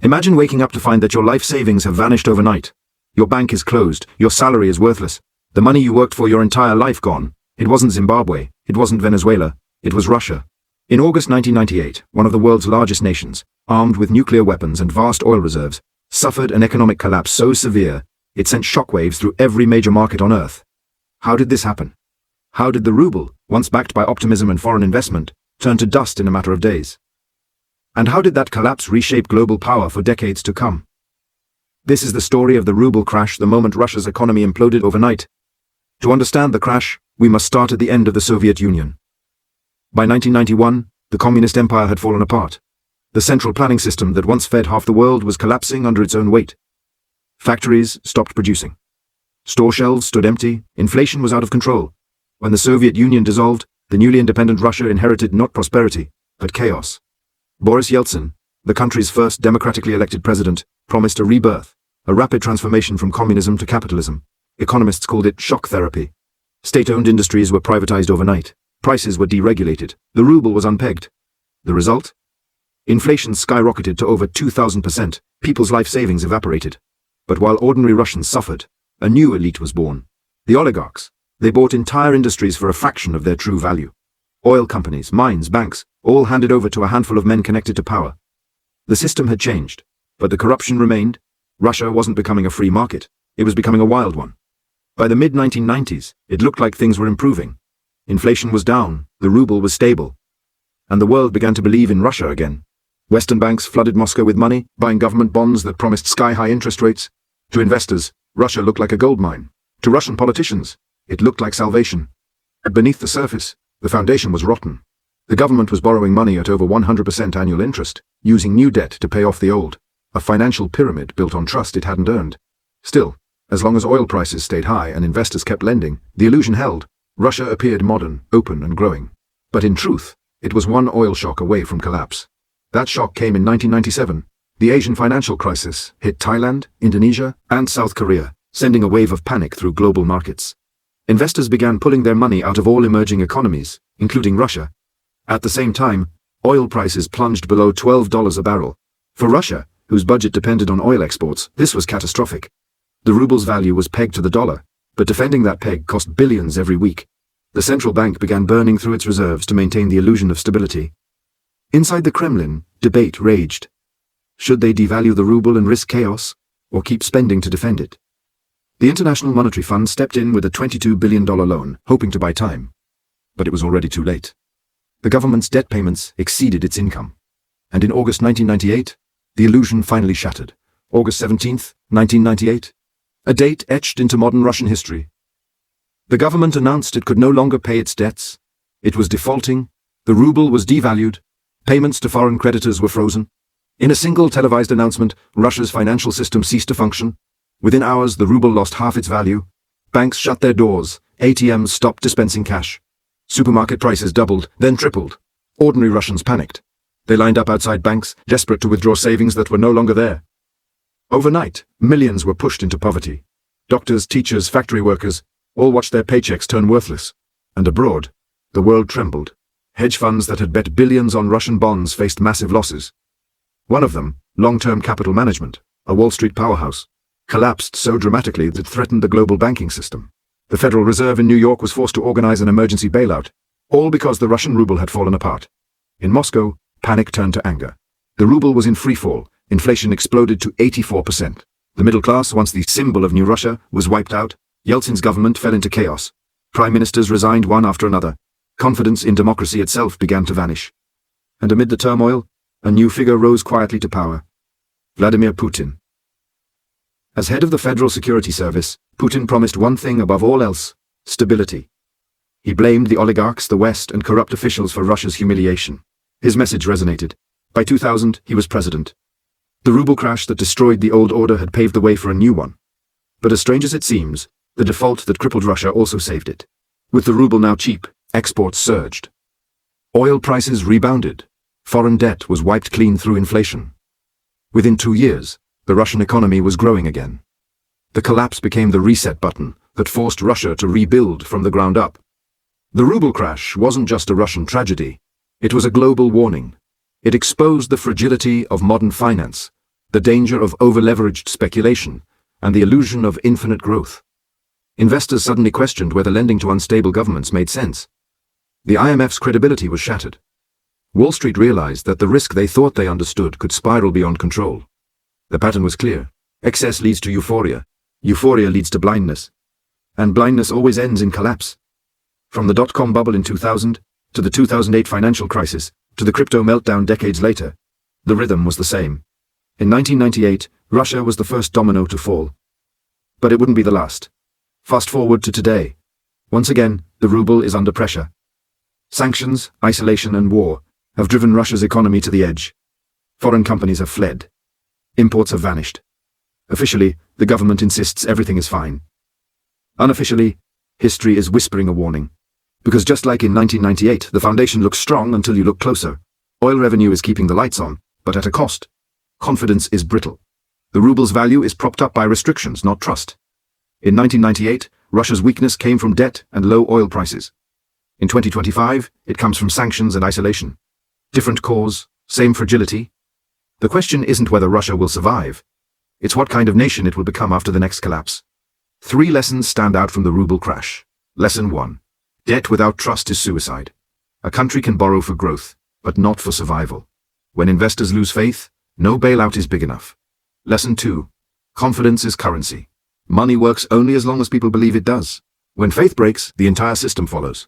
Imagine waking up to find that your life savings have vanished overnight. Your bank is closed, your salary is worthless, the money you worked for your entire life gone. It wasn't Zimbabwe, it wasn't Venezuela, it was Russia. In August 1998, one of the world's largest nations, armed with nuclear weapons and vast oil reserves, suffered an economic collapse so severe, it sent shockwaves through every major market on Earth. How did this happen? How did the ruble, once backed by optimism and foreign investment, turn to dust in a matter of days? And how did that collapse reshape global power for decades to come? This is the story of the ruble crash the moment Russia's economy imploded overnight. To understand the crash, we must start at the end of the Soviet Union. By 1991, the communist empire had fallen apart. The central planning system that once fed half the world was collapsing under its own weight. Factories stopped producing. Store shelves stood empty, inflation was out of control. When the Soviet Union dissolved, the newly independent Russia inherited not prosperity, but chaos. Boris Yeltsin, the country's first democratically elected president, promised a rebirth, a rapid transformation from communism to capitalism. Economists called it shock therapy. State-owned industries were privatized overnight. Prices were deregulated. The ruble was unpegged. The result? Inflation skyrocketed to over 2,000%. People's life savings evaporated. But while ordinary Russians suffered, a new elite was born. The oligarchs. They bought entire industries for a fraction of their true value. Oil companies, mines, banks, all handed over to a handful of men connected to power. The system had changed, but the corruption remained. Russia wasn't becoming a free market. It was becoming a wild one. By the mid-1990s, it looked like things were improving. Inflation was down, the ruble was stable. And the world began to believe in Russia again. Western banks flooded Moscow with money, buying government bonds that promised sky-high interest rates. To investors, Russia looked like a gold mine. To Russian politicians, it looked like salvation. But beneath the surface, the foundation was rotten. The government was borrowing money at over 100% annual interest, using new debt to pay off the old, a financial pyramid built on trust it hadn't earned. Still, as long as oil prices stayed high and investors kept lending, the illusion held. Russia appeared modern, open and growing. But in truth, it was one oil shock away from collapse. That shock came in 1997. The Asian financial crisis hit Thailand, Indonesia, and South Korea, sending a wave of panic through global markets. Investors began pulling their money out of all emerging economies, including Russia. At the same time, oil prices plunged below $12 a barrel. For Russia, whose budget depended on oil exports, this was catastrophic. The ruble's value was pegged to the dollar, but defending that peg cost billions every week. The central bank began burning through its reserves to maintain the illusion of stability. Inside the Kremlin, debate raged. Should they devalue the ruble and risk chaos, or keep spending to defend it? The International Monetary Fund stepped in with a $22 billion loan, hoping to buy time. But it was already too late. The government's debt payments exceeded its income. And in August 1998, the illusion finally shattered. August 17, 1998. A date etched into modern Russian history. The government announced it could no longer pay its debts. It was defaulting. The ruble was devalued. Payments to foreign creditors were frozen. In a single televised announcement, Russia's financial system ceased to function. Within hours, the ruble lost half its value. Banks shut their doors. ATMs stopped dispensing cash. Supermarket prices doubled, then tripled. Ordinary Russians panicked. They lined up outside banks, desperate to withdraw savings that were no longer there. Overnight, millions were pushed into poverty. Doctors, teachers, factory workers, all watched their paychecks turn worthless. And abroad, the world trembled. Hedge funds that had bet billions on Russian bonds faced massive losses. One of them, long-term capital management, a Wall Street powerhouse, collapsed so dramatically that it threatened the global banking system. The Federal Reserve in New York was forced to organize an emergency bailout, all because the Russian ruble had fallen apart. In Moscow, panic turned to anger. The ruble was in freefall. Inflation exploded to 84%. The middle class, once the symbol of New Russia, was wiped out. Yeltsin's government fell into chaos. Prime ministers resigned one after another. Confidence in democracy itself began to vanish. And amid the turmoil, a new figure rose quietly to power. Vladimir Putin. As head of the Federal Security Service, Putin promised one thing above all else: stability. He blamed the oligarchs, the West, and corrupt officials for Russia's humiliation. His message resonated. By 2000, he was president. The ruble crash that destroyed the old order had paved the way for a new one. But as strange as it seems, the default that crippled Russia also saved it. With the ruble now cheap, exports surged. Oil prices rebounded. Foreign debt was wiped clean through inflation. Within 2 years, the Russian economy was growing again. The collapse became the reset button that forced Russia to rebuild from the ground up. The ruble crash wasn't just a Russian tragedy. It was a global warning. It exposed the fragility of modern finance, the danger of over-leveraged speculation, and the illusion of infinite growth. Investors suddenly questioned whether lending to unstable governments made sense. The IMF's credibility was shattered. Wall Street realized that the risk they thought they understood could spiral beyond control. The pattern was clear. Excess leads to euphoria. Euphoria leads to blindness. And blindness always ends in collapse. From the dot-com bubble in 2000, to the 2008 financial crisis, to the crypto meltdown decades later, the rhythm was the same. In 1998, Russia was the first domino to fall. But it wouldn't be the last. Fast forward to today. Once again, the ruble is under pressure. Sanctions, isolation, and war have driven Russia's economy to the edge. Foreign companies have fled. Imports have vanished. Officially, the government insists everything is fine. Unofficially, history is whispering a warning. Because just like in 1998, the foundation looks strong until you look closer. Oil revenue is keeping the lights on, but at a cost. Confidence is brittle. The ruble's value is propped up by restrictions, not trust. In 1998, Russia's weakness came from debt and low oil prices. In 2025, it comes from sanctions and isolation. Different cause, same fragility. The question isn't whether Russia will survive. It's what kind of nation it will become after the next collapse. 3 lessons stand out from the ruble crash. Lesson 1. Debt without trust is suicide. A country can borrow for growth, but not for survival. When investors lose faith, no bailout is big enough. Lesson 2. Confidence is currency. Money works only as long as people believe it does. When faith breaks, the entire system follows.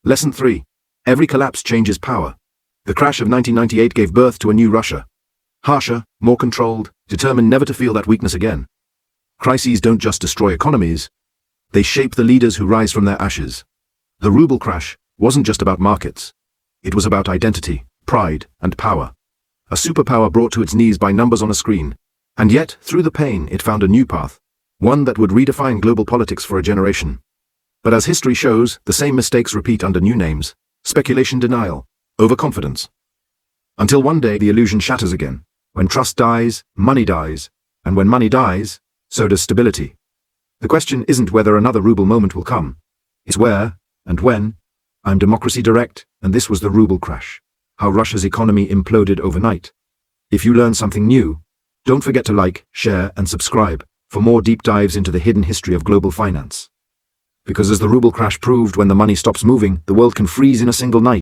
Lesson 3. Every collapse changes power. The crash of 1998 gave birth to a new Russia. Harsher, more controlled, determined never to feel that weakness again. Crises don't just destroy economies, they shape the leaders who rise from their ashes. The ruble crash wasn't just about markets. It was about identity, pride, and power. A superpower brought to its knees by numbers on a screen. And yet, through the pain, it found a new path. One that would redefine global politics for a generation. But as history shows, the same mistakes repeat under new names. Speculation denial, overconfidence. Until one day the illusion shatters again. When trust dies, money dies. And when money dies, so does stability. The question isn't whether another ruble moment will come. It's where and when. I'm Democracy Direct, and this was the ruble crash. How Russia's economy imploded overnight. If you learn something new, don't forget to like, share, and subscribe for more deep dives into the hidden history of global finance. Because as the ruble crash proved, when the money stops moving, the world can freeze in a single night.